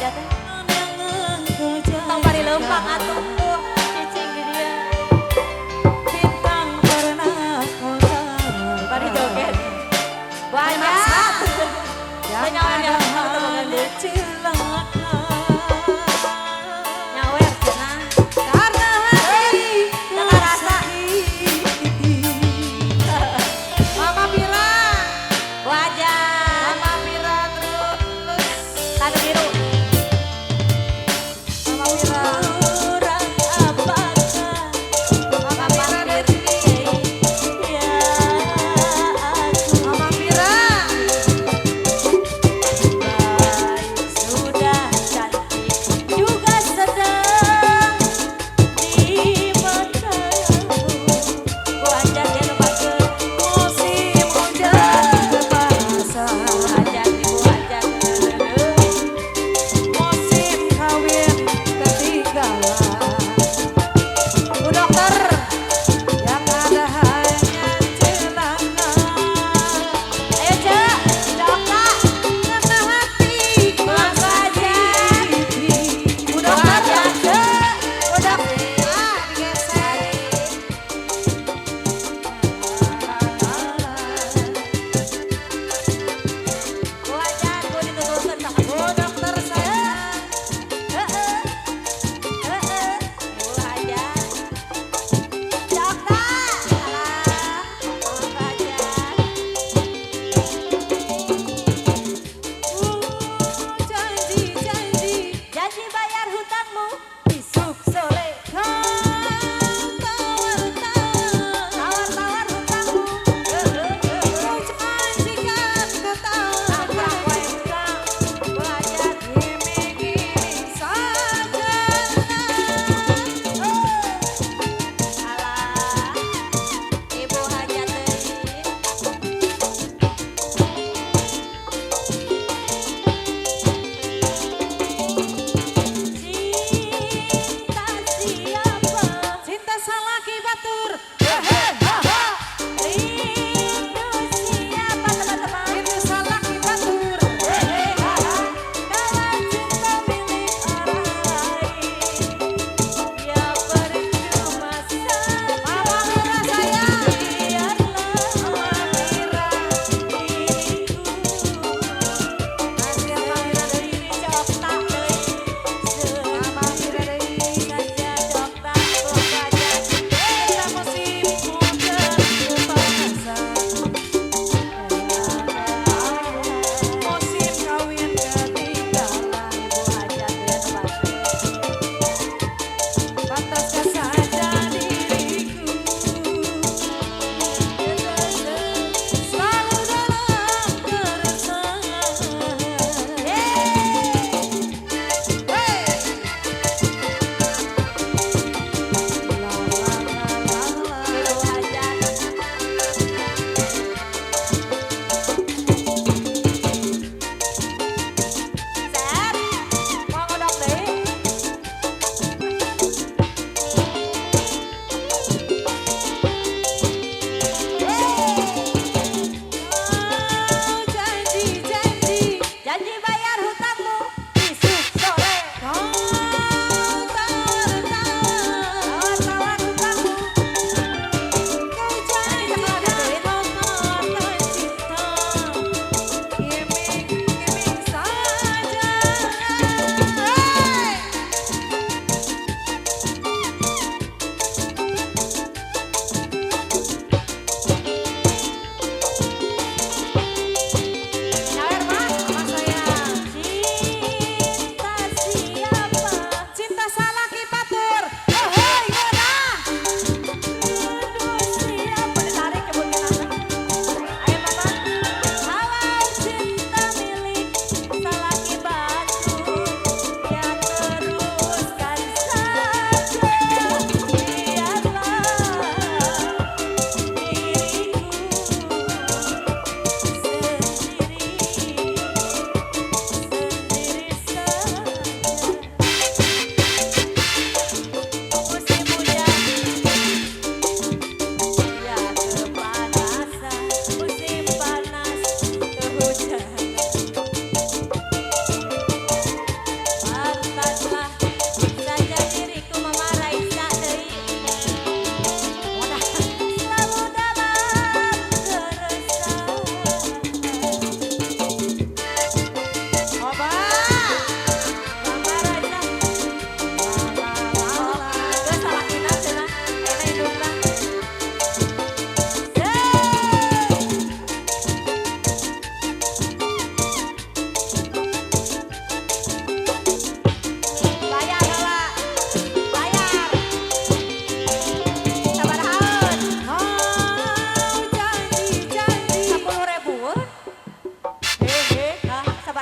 aja teh. Tong bari lempang atuh. Cicing di dia. Bintang pernah kau tahu. Bari joget. Banyak. Yang Nyawer ya. ada cilaka. Nyawer cenah. Karena hati Tengah rasa. sakiti. Mama Pira, Wajah. Mama Pira terus. Tanu biru. Mama Pira. Kurang apakah Mama Pira Rizky. ya aku Mama Pira. baik sudah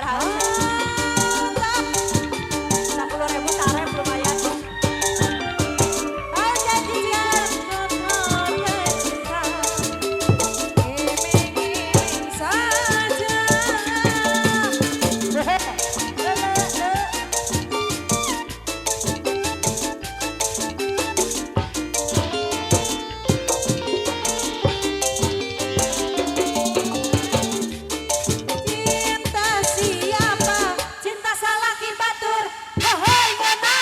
10.000 tarif lumayan. Oh janjian honor cinta, Iming-iming saja. cinta siapa? Cinta salaki batur. Hohoi ngena.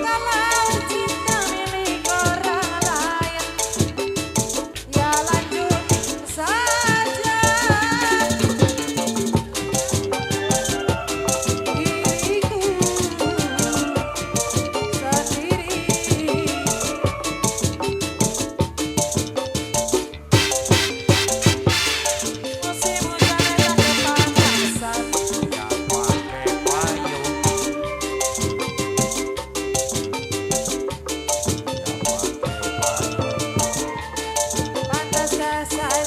Kalau cinta milik orang lain, ya lanjut saja. Diriku sendiri. Musim hujan dan kepanasan, pantaskah saya